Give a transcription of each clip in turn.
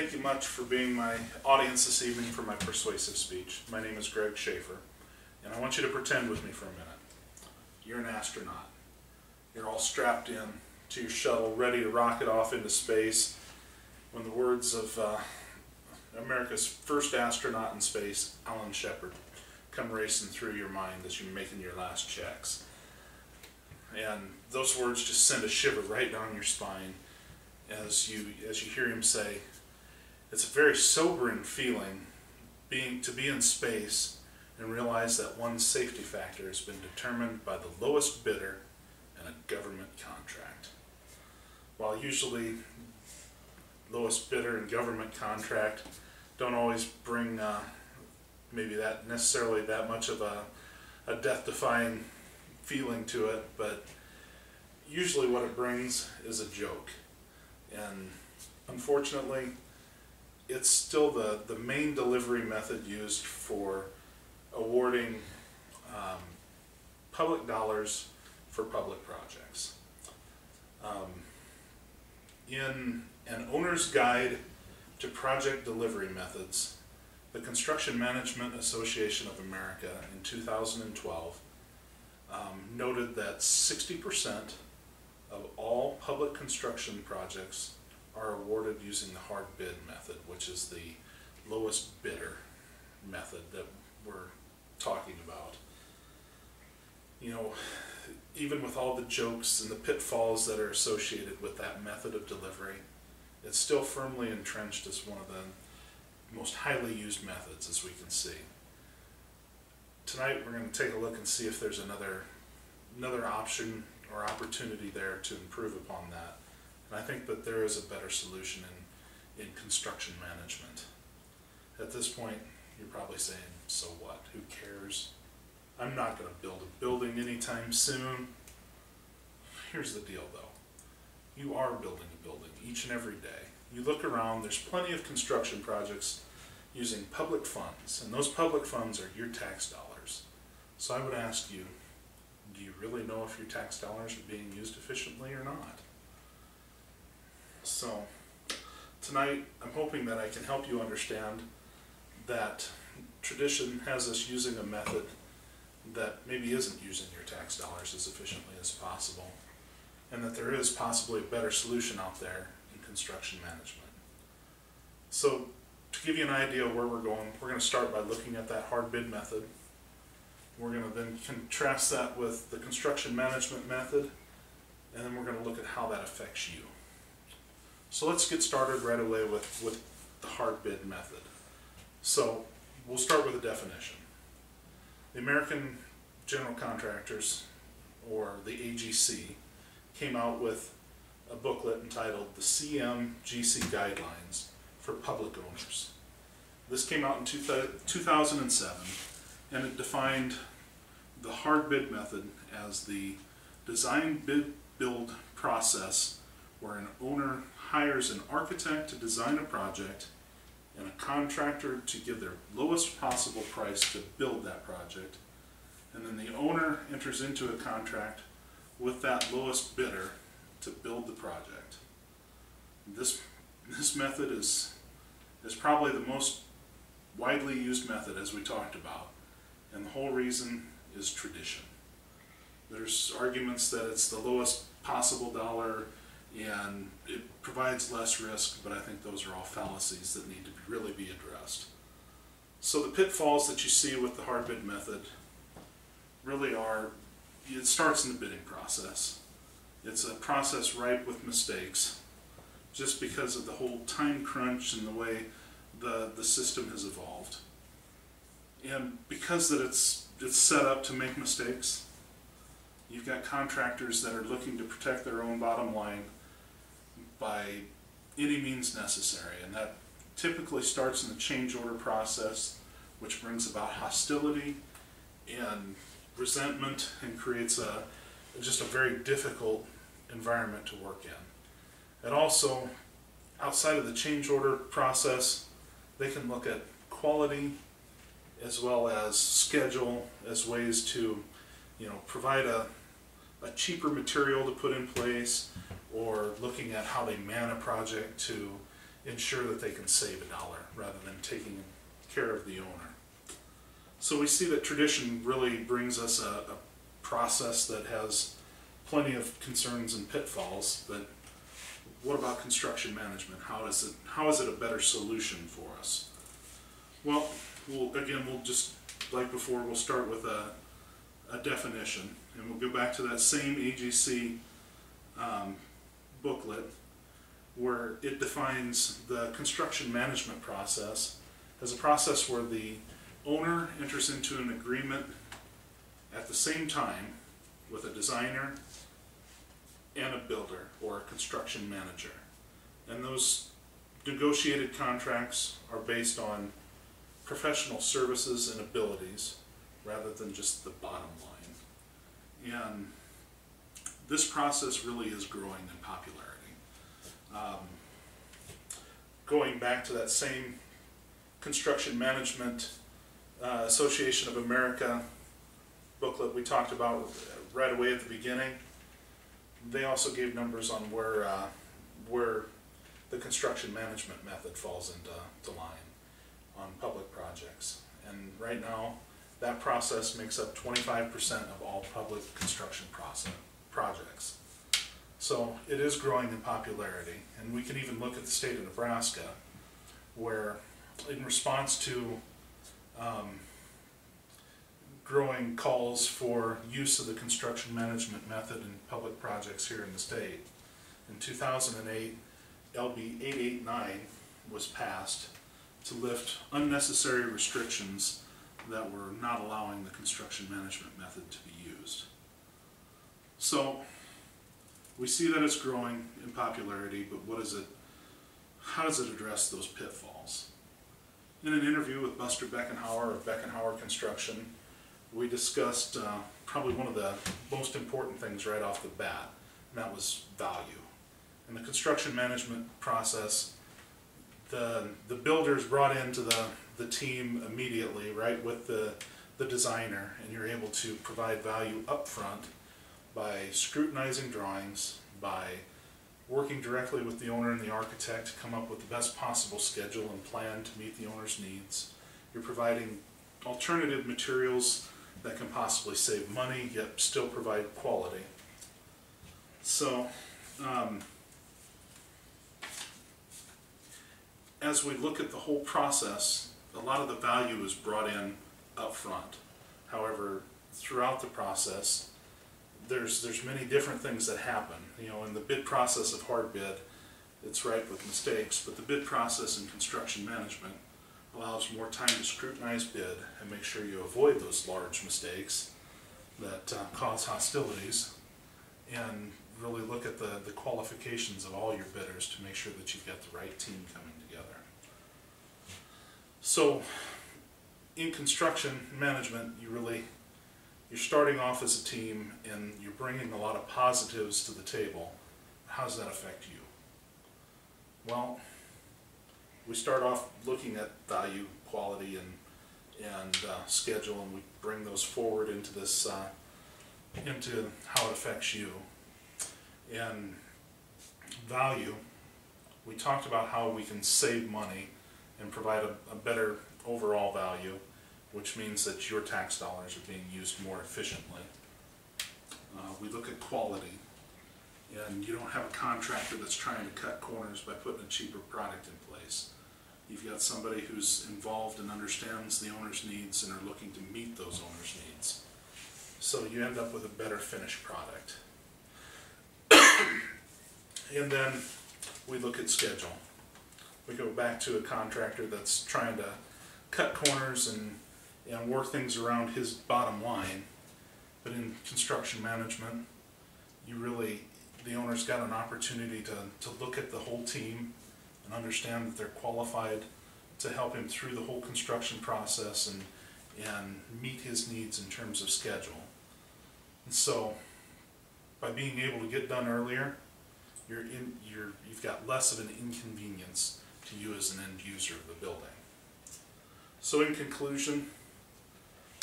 thank you much for being my audience this evening for my persuasive speech. My name is Schaffer, and I want you to pretend with me for a minute. You're an astronaut. You're all strapped in to your shuttle, ready to rocket off into space, when the words of America's first astronaut in space, Alan Shepard, come racing through your mind as you're making your last checks. And those words just send a shiver right down your spine as you hear him say, it's a very sobering feeling to be in space and realize that one's safety factor has been determined by the lowest bidder in a government contract. While usually lowest bidder and government contract don't always bring maybe that necessarily that much of a death-defying feeling to it, but usually what it brings is a joke. And unfortunately, it's still the main delivery method used for awarding public dollars for public projects. In an owner's guide to project delivery methods, the Construction Management Association of America in 2012 noted that 60% of all public construction projects are awarded using the hard bid method, which is the lowest bidder method that we're talking about. You know, even with all the jokes and the pitfalls that are associated with that method of delivery, it's still firmly entrenched as one of the most highly used methods, as we can see. Tonight we're going to take a look and see if there's another option or opportunity there to improve upon that. And I think that there is a better solution in construction management. At this point, you're probably saying, so what? Who cares? I'm not going to build a building anytime soon. Here's the deal though. You are building a building each and every day. You look around, there's plenty of construction projects using public funds, and those public funds are your tax dollars. So I would ask you, do you really know if your tax dollars are being used efficiently or not? So tonight I'm hoping that I can help you understand that tradition has us using a method that maybe isn't using your tax dollars as efficiently as possible, and that there is possibly a better solution out there in construction management. So to give you an idea of where we're going to start by looking at that hard bid method. We're going to then contrast that with the construction management method, and then we're going to look at how that affects you. So let's get started right away with the hard bid method. So we'll start with a definition. The American General Contractors, or the AGC, came out with a booklet entitled the CMGC Guidelines for Public Owners. This came out in 2007, and it defined the hard bid method as the design bid build process where an owner hires an architect to design a project and a contractor to give their lowest possible price to build that project, and then the owner enters into a contract with that lowest bidder to build the project. This method is probably the most widely used method, as we talked about, and the whole reason is tradition. There's arguments that it's the lowest possible dollar and it provides less risk, but I think those are all fallacies that need to really be addressed. So the pitfalls that you see with the hard bid method really are, it starts in the bidding process. It's a process ripe with mistakes just because of the whole time crunch and the way the system has evolved. And because that it's set up to make mistakes, you've got contractors that are looking to protect their own bottom line by any means necessary, and that typically starts in the change order process, which brings about hostility and resentment and creates just a very difficult environment to work in. And also, outside of the change order process, they can look at quality as well as schedule as ways to, provide a cheaper material to put in place, or looking at how they man a project to ensure that they can save $1 rather than taking care of the owner. So we see that tradition really brings us a process that has plenty of concerns and pitfalls, but what about construction management? How is it a better solution for us? Well, we'll just, like before, we'll start with a definition, and we'll go back to that same AGC booklet where it defines the construction management process as a process where the owner enters into an agreement at the same time with a designer and a builder or a construction manager. And those negotiated contracts are based on professional services and abilities rather than just the bottom line. And this process really is growing in popularity. Going back to that same Construction Management Association of America booklet we talked about right away at the beginning, they also gave numbers on where the construction management method falls into line on public projects. And right now, that process makes up 25% of all public construction projects. So it is growing in popularity, and we can even look at the state of Nebraska, where in response to growing calls for use of the construction management method in public projects here in the state, in 2008, LB 889 was passed to lift unnecessary restrictions that were not allowing the construction management method to be used. So we see that it's growing in popularity, but how does it address those pitfalls? In an interview with Buster Beckenhauer of Beckenhauer Construction, we discussed probably one of the most important things right off the bat, and that was value. In the construction management process, the builder's brought into the team immediately, right, with the designer, and you're able to provide value up front by scrutinizing drawings, by working directly with the owner and the architect to come up with the best possible schedule and plan to meet the owner's needs. You're providing alternative materials that can possibly save money yet still provide quality. So as we look at the whole process, a lot of the value is brought in up front. However, throughout the process, there's many different things that happen. You know, in the bid process of hard bid, it's ripe with mistakes, but the bid process in construction management allows more time to scrutinize bid and make sure you avoid those large mistakes that cause hostilities, and really look at the qualifications of all your bidders to make sure that you've got the right team coming together. So in construction management, you're starting off as a team and you're bringing a lot of positives to the table. How does that affect you? Well, we start off looking at value, quality, and schedule, and we bring those forward into this, into how it affects you. And value, we talked about how we can save money and provide a better overall value, which means that your tax dollars are being used more efficiently. We look at quality, and you don't have a contractor that's trying to cut corners by putting a cheaper product in place. You've got somebody who's involved and understands the owner's needs and are looking to meet those owner's needs. So you end up with a better finished product. And then we look at schedule. We go back to a contractor that's trying to cut corners and work things around his bottom line. But in construction management, the owner's got an opportunity to look at the whole team and understand that they're qualified to help him through the whole construction process and meet his needs in terms of schedule. And so by being able to get done earlier, you've got less of an inconvenience to you as an end user of the building. So in conclusion,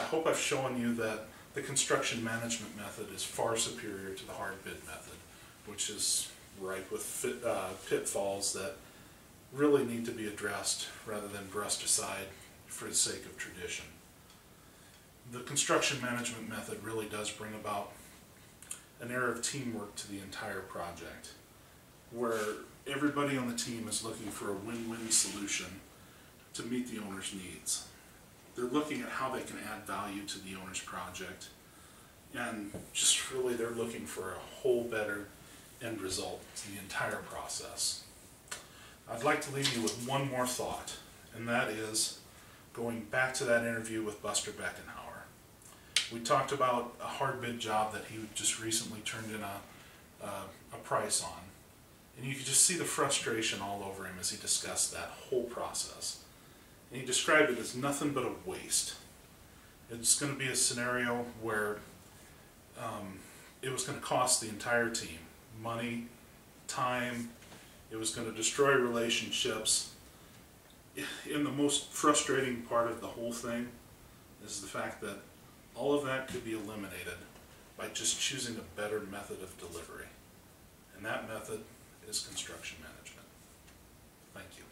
I hope I've shown you that the construction management method is far superior to the hard bid method, which is ripe with pitfalls that really need to be addressed rather than brushed aside for the sake of tradition. The construction management method really does bring about an air of teamwork to the entire project, where everybody on the team is looking for a win-win solution to meet the owner's needs. They're looking at how they can add value to the owner's project, and just really they're looking for a whole better end result to the entire process. I'd like to leave you with one more thought, and that is going back to that interview with Buster Beckenhauer. We talked about a hard bid job that he just recently turned in a price on, and you could just see the frustration all over him as he discussed that whole process. And he described it as nothing but a waste. It's going to be a scenario where it was going to cost the entire team money, time. It was going to destroy relationships. And the most frustrating part of the whole thing is the fact that all of that could be eliminated by just choosing a better method of delivery. And that method is construction management. Thank you.